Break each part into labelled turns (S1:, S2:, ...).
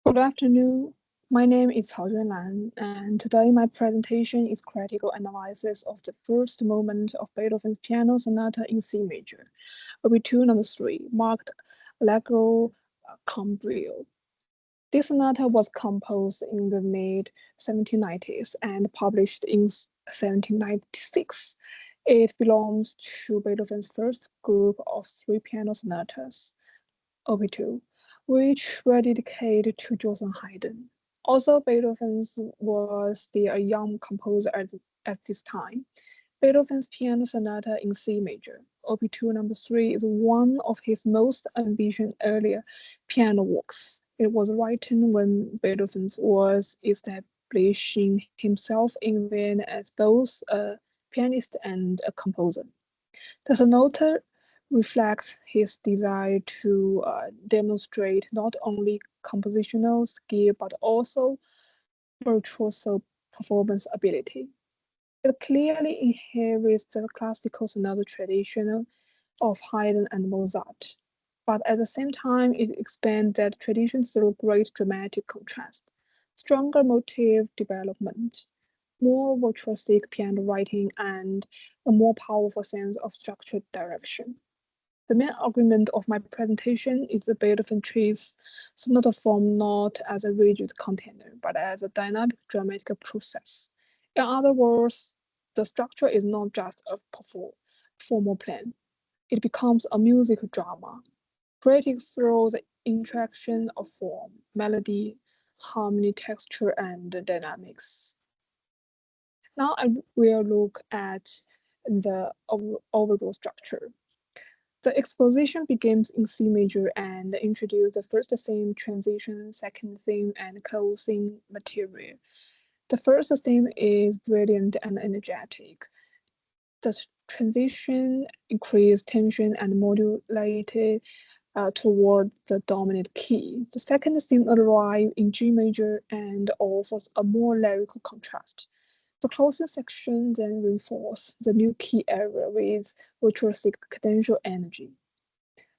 S1: Good afternoon. My name is Cao Lan, and today my presentation is critical analysis of the first movement of Beethoven's Piano Sonata in C major, Op. 2 No. 3, marked Allegro con brio. This sonata was composed in the mid-1790s and published in 1796. It belongs to Beethoven's first group of three piano sonatas, Op. 2, which were dedicated to Joseph Haydn. Although Beethoven was still a young composer at this time, Beethoven's Piano Sonata in C major, Op. 2 No. 3, is one of his most ambitious earlier piano works. It was written when Beethoven was establishing himself in Vienna as both a pianist and a composer. The sonata reflects his desire to demonstrate not only compositional skill but also virtuoso performance ability. It clearly inherits the classical sonata tradition of Haydn and Mozart, but at the same time it expands that tradition through great dramatic contrast, stronger motive development, more virtuosic piano writing, and a more powerful sense of structured direction. The main argument of my presentation is that Beethoven treats sonata form not as a rigid container, but as a dynamic dramatic process. In other words, the structure is not just a formal plan. It becomes a musical drama, created through the interaction of form, melody, harmony, texture, and dynamics. Now I will look at the overall structure. The exposition begins in C major and introduces the first theme, transition, second theme, and closing material. The first theme is brilliant and energetic. The transition increases tension and modulated toward the dominant key. The second theme arrives in G major and offers a more lyrical contrast. The closing section then reinforces the new key area with virtuosic cadential energy.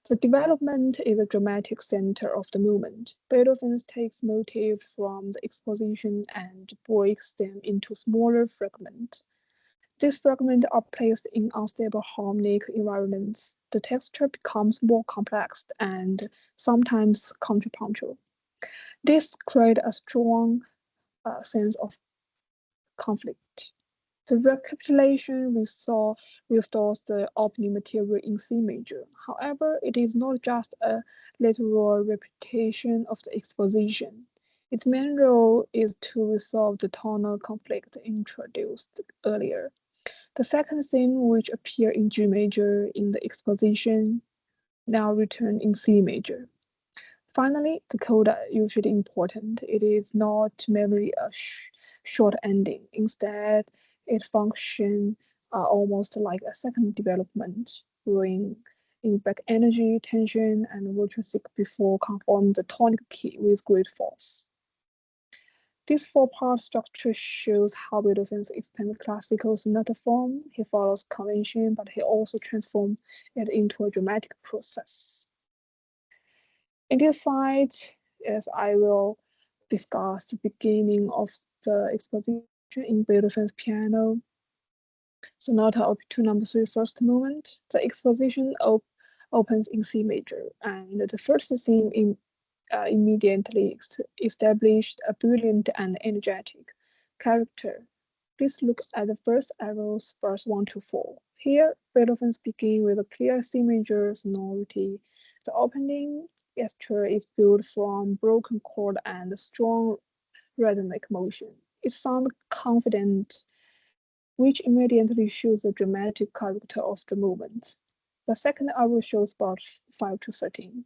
S1: The development is the dramatic center of the movement. Beethoven takes motifs from the exposition and breaks them into smaller fragments. These fragments are placed in unstable harmonic environments. The texture becomes more complex and sometimes contrapuntal. This creates a strong sense of conflict. The recapitulation restores the opening material in C major. However, it is not just a literal repetition of the exposition. Its main role is to resolve the tonal conflict introduced earlier. The second theme, which appeared in G major in the exposition, now return in C major. Finally, the coda is usually important. It is not merely a short ending. Instead, it functions almost like a second development, bringing in back energy, tension, and virtuosic before conforming the tonic key with great force. This four-part structure shows how Beethoven expands classical sonata form. He follows convention, but he also transforms it into a dramatic process. In this slide, yes, I will discuss the beginning of the exposition in Beethoven's Piano Sonata Op. 2 No. 3 first movement. The exposition opens in C major, and the first theme immediately established a brilliant and energetic character. Please look at the first arrows, verse 1 to 4. Here, Beethoven begins with a clear C major sonority. The opening gesture is built from broken chord and strong rhythmic motion. It sounds confident, which immediately shows the dramatic character of the movement. The second arrow shows about 5 to 13.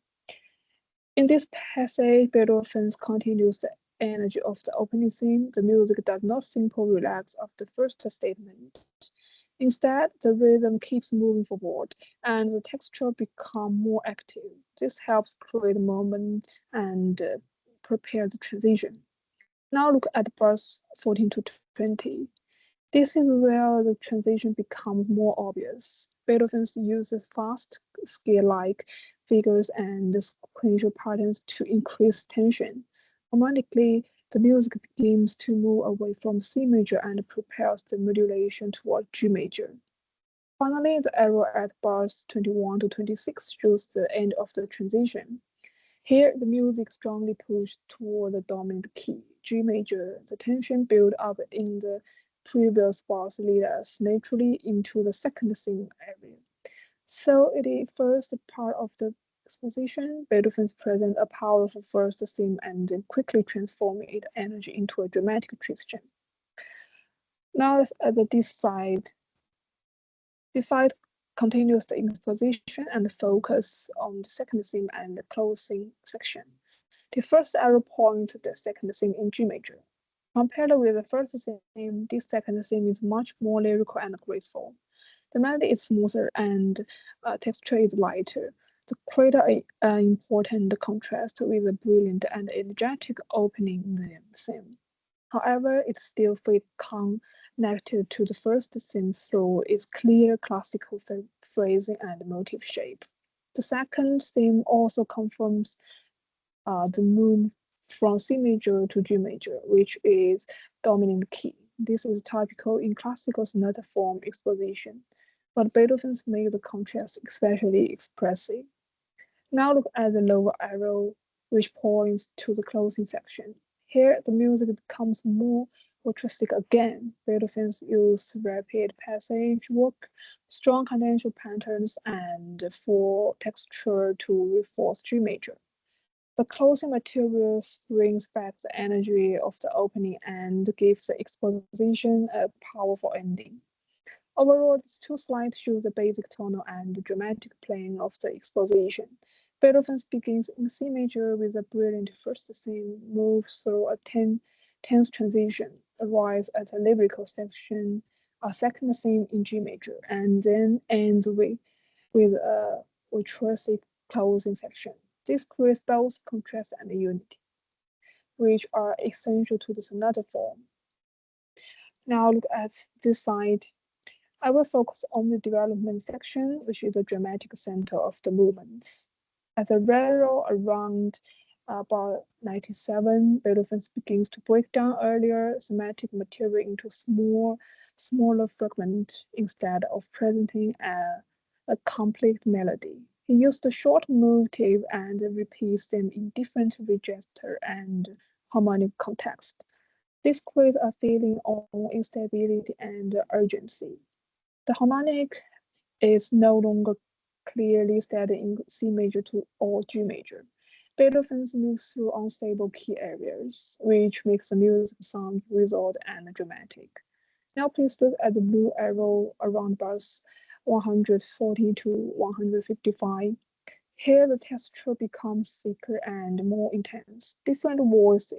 S1: In this passage, Beethoven continues the energy of the opening theme. The music does not simply relax after the first statement. Instead, the rhythm keeps moving forward, and the texture becomes more active. This helps create a moment and prepare the transition. Now look at verse 14 to 20. This is where the transition becomes more obvious. Beethoven uses fast scale-like figures and sequential patterns to increase tension. Harmonically, the music begins to move away from C major and prepares the modulation toward G major. Finally, the arrow at bars 21 to 26 shows the end of the transition. Here, the music strongly pushed toward the dominant key, G major. The tension built up in the previous bars lead us naturally into the second theme area. So it is first part of the exposition. Beethoven's present a powerful first theme and then quickly transform its energy into a dramatic transition. Now let's add the this side. This side continues the exposition and focus on the second theme and the closing section. The first arrow points to the second theme in G major. Compared with the first theme, this second theme is much more lyrical and graceful. The melody is smoother and texture is lighter. The create an important contrast with a brilliant and energetic opening theme. However, it still feels connected to the first theme through its clear classical phrasing and motif shape. The second theme also confirms the move from C major to G major, which is dominant key. This is typical in classical sonata form exposition, but Beethoven's made the contrast especially expressive. Now look at the lower arrow, which points to the closing section. Here, the music becomes more orchestral again. Beethoven's use rapid passage work, strong cadential patterns, and full texture to reinforce G major. The closing materials brings back the energy of the opening and gives the exposition a powerful ending. Overall, these two slides show the basic tonal and dramatic playing of the exposition. Beethoven begins in C major with a brilliant first theme, moves through a tense transition, arrives at a lyrical section, a second theme in G major, and then ends with a virtuosic closing section. This creates both contrast and unity, which are essential to the sonata form. Now look at this side. I will focus on the development section, which is the dramatic center of the movements. At the railroad around about 97, Beethoven begins to break down earlier thematic material into smaller fragments instead of presenting a complete melody. He used the short motive and repeats them in different register and harmonic context. This creates a feeling of instability and urgency. The harmonic is no longer clearly set in C major to or G major. Beethoven moves through unstable key areas, which makes the music sound wild and dramatic. Now please look at the blue arrow around bars 140 to 155. Here the texture becomes thicker and more intense. Different voices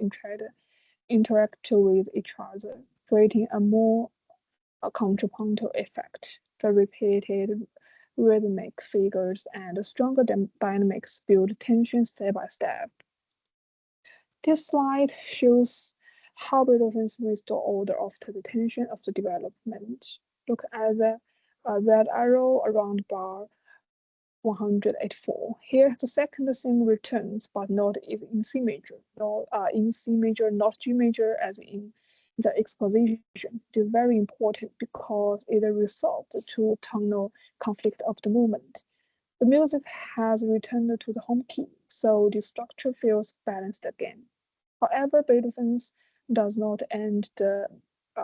S1: interact with each other, creating a contrapuntal effect. The repeated rhythmic figures and stronger dynamics build tension step by step. This slide shows how Beethoven restore order after the tension of the development. Look at the red arrow around bar 184. Here, the second theme returns, but not in C major, nor in C major, not G major, as in the exposition. It is very important because it resolves the tonal conflict of the movement. The music has returned to the home key, so the structure feels balanced again. However, Beethoven does not end the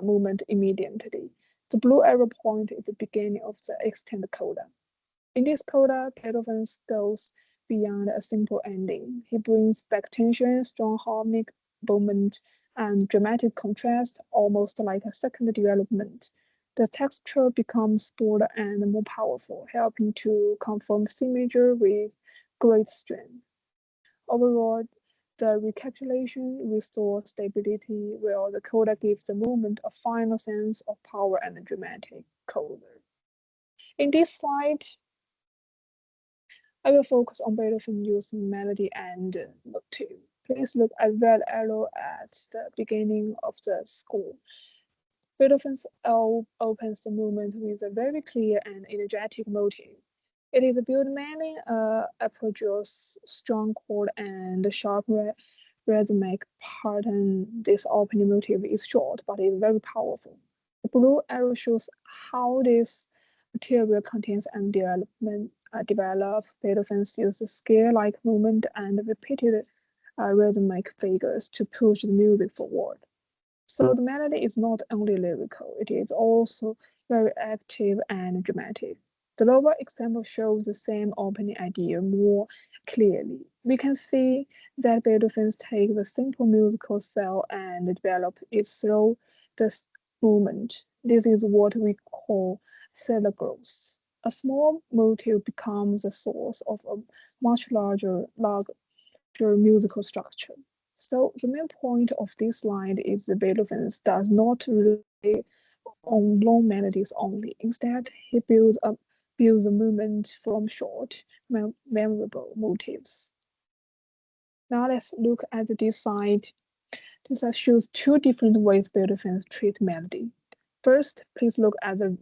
S1: movement immediately. The blue arrow point is the beginning of the extended coda. In this coda, Beethoven goes beyond a simple ending. He brings back tension, strong harmonic movement, and dramatic contrast, almost like a second development. The texture becomes bolder and more powerful, helping to confirm C major with great strength. Overall, the recapitulation restores stability, while the coda gives the movement a final sense of power and dramatic color. In this slide, I will focus on Beethoven using melody and motive. Please look at red arrow at the beginning of the score. Beethoven opens the movement with a very clear and energetic motive. It is built mainly approaches strong chord and sharp rhythmic pattern. This opening motif is short, but is very powerful. The blue arrow shows how this material contains and develops. Beethoven's used scale-like movement and repeated rhythmic figures to push the music forward. So the melody is not only lyrical, it is also very active and dramatic. The lower example shows the same opening idea more clearly. We can see that Beethoven takes the simple musical cell and develops it through the movement. This is what we call cellular growth. A small motive becomes the source of a much larger musical structure. So the main point of this slide is that Beethoven does not rely on long melodies only. Instead, he builds a movement from short, memorable motifs. Now let's look at this slide. This shows two different ways Beethoven treats melody. First, please look at the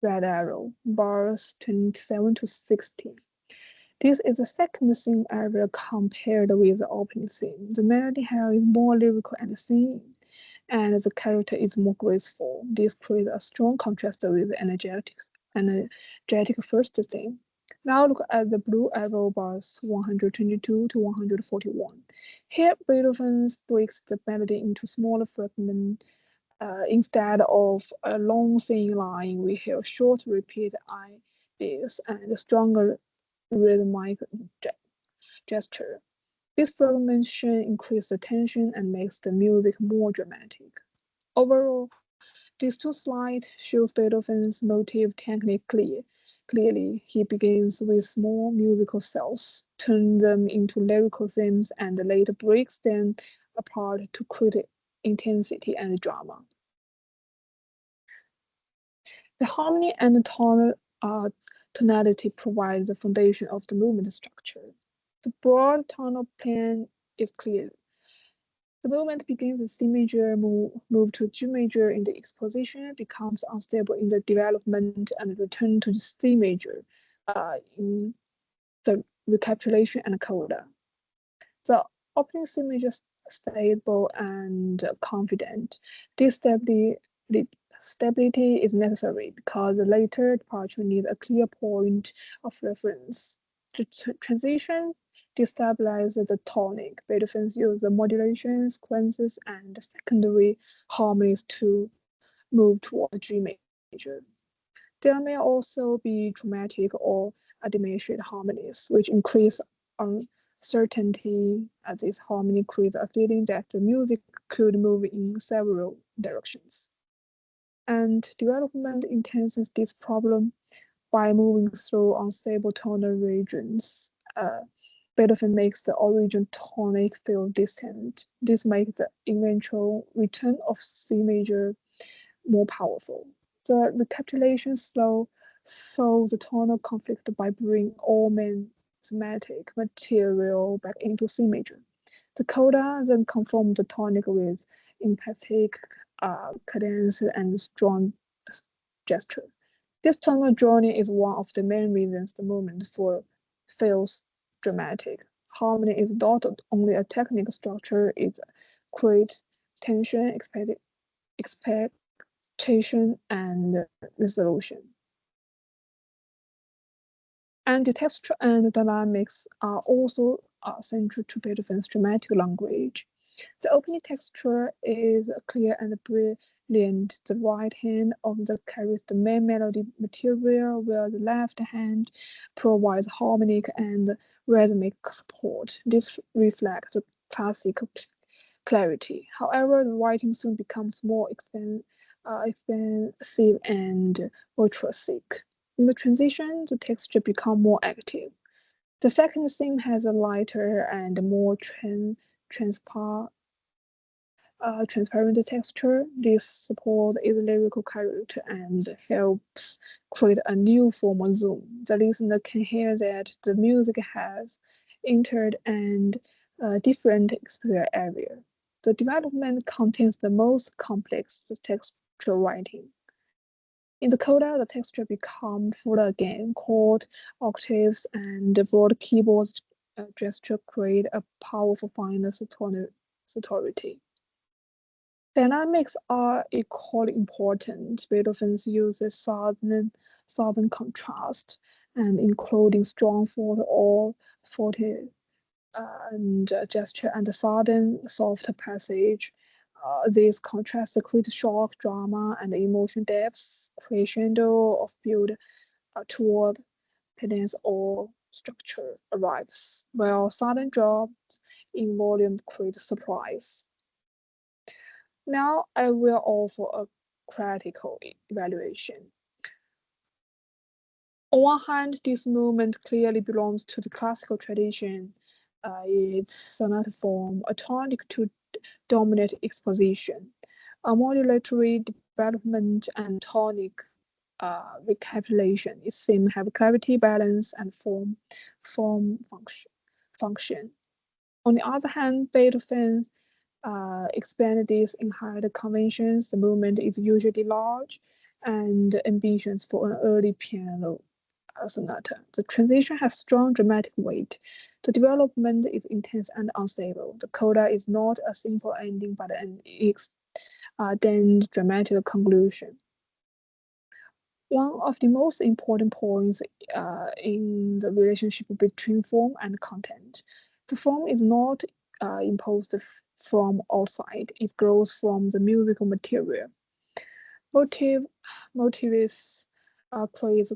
S1: red arrow, bars 27 to 60. This is the second theme area compared with the opening theme. The melody here is more lyrical and singing, and the character is more graceful. This creates a strong contrast with the energetic first theme. Now look at the blue arrow bars 122 to 141. Here, Beethoven breaks the melody into smaller fragments. Instead of a long singing line, we hear short repeat ideas and stronger rhythmic gesture. This fragmentation increases the tension and makes the music more dramatic. Overall, these two slides shows Beethoven's motive technique clearly. He begins with small musical cells, turns them into lyrical themes, and later breaks them apart to create intensity and drama. The harmony and tonality provide the foundation of the movement structure. The broad tonal plan is clear. The movement begins in C major, move to G major in the exposition, becomes unstable in the development, and return to C major in the recapitulation and coda. The opening C major stable and confident. This stability is necessary because the later departure needs a clear point of reference. The transition destabilizes the tonic. Beethoven uses the modulation sequences and secondary harmonies to move toward G major. There may also be dramatic or diminished harmonies, which increase uncertainty as this harmony creates a feeling that the music could move in several directions. And development intensifies this problem by moving through unstable tonal regions. Beethoven makes the original tonic feel distant. This makes the eventual return of C major more powerful. The recapitulation solves the tonal conflict by bringing all mathematic material back into C major. The coda then conforms the tonic with emphatic cadence and strong gesture. This tonal journey is one of the main reasons the movement feels dramatic. Harmony is not only a technical structure, it creates tension, expectation, and resolution. And the texture and the dynamics are also central to Beethoven's dramatic language. The opening texture is clear and brilliant. The right hand of the carries the main melody material, while the left hand provides harmonic and rhythmic support. This reflects the classic clarity. However, the writing soon becomes more expensive and virtuosic. In the transition, the texture becomes more active. The second theme has a lighter and more transparent texture. This supports its lyrical character and helps create a new formal zoom. The listener can hear that the music has entered and different experience area. The development contains the most complex textual writing. In the coda, the texture becomes fuller again, chord octaves and broad keyboards gesture create a powerful final sonority. Dynamics are equally important. Beethoven uses southern contrast and including strong forte and gesture and sudden soft passage. These contrasts create shock, drama, and emotion depths, crescendo of build toward cadence or structure arrives, while sudden drops in volume create surprise. Now I will offer a critical evaluation. On one hand, this movement clearly belongs to the classical tradition. Its sonata form, a tonic to dominate exposition, a modulatory development, and tonic recapitulation. It seems have gravity, balance, and form function. On the other hand, Beethoven expanded these inherent conventions. The movement is usually large and ambitious for an early piano sonata. The transition has strong dramatic weight. The development is intense and unstable. The coda is not a simple ending but an then dramatic conclusion. One of the most important points in the relationship between form and content. The form is not imposed from outside, it grows from the musical material. Motives creates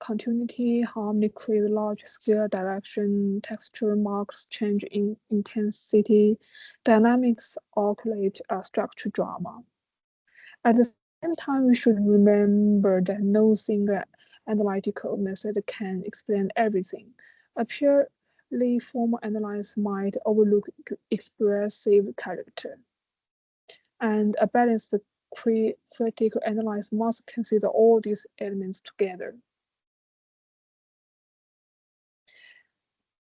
S1: continuity, harmony creates large scale direction, texture marks change in intensity, dynamics occlude structure drama. At the same time, we should remember that no single analytical method can explain everything. A purely formal analysis might overlook expressive character, and a balanced critical analysis must consider all these elements together.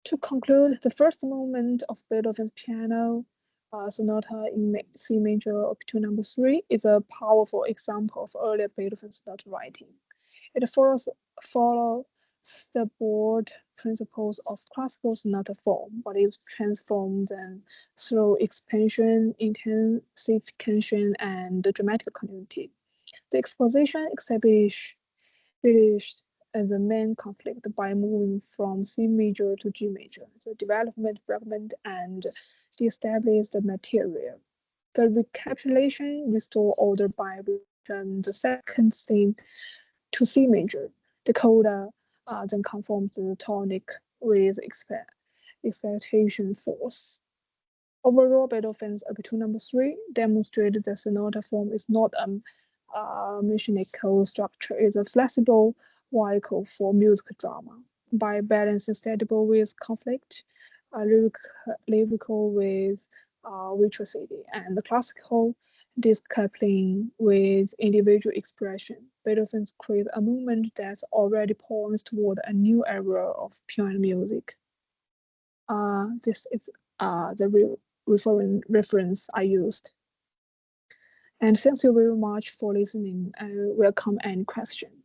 S1: To conclude, the first movement of Beethoven's piano sonata in C major, Op. 2 No. 3, is a powerful example of earlier Beethoven sonata writing. It follows the broad principles of classical sonata form, but it transforms them through expansion, intensification, and dramatic continuity. The exposition established as the main conflict by moving from C major to G major, the development fragment and de-establish the material. The recapitulation restore order by return the second theme to C major. The coda then conforms the tonic with expectation force. Overall, Beethoven's Op. 2 No. 3 demonstrated that sonata form is not a mechanical structure, it's a flexible vehicle for musical drama. By balancing stable with conflict, lyrical with virtuosity, and the classical discoupling with individual expression, Beethoven creates a movement that already points toward a new era of piano music. This is the reference I used. And thank you very much for listening. I welcome any question.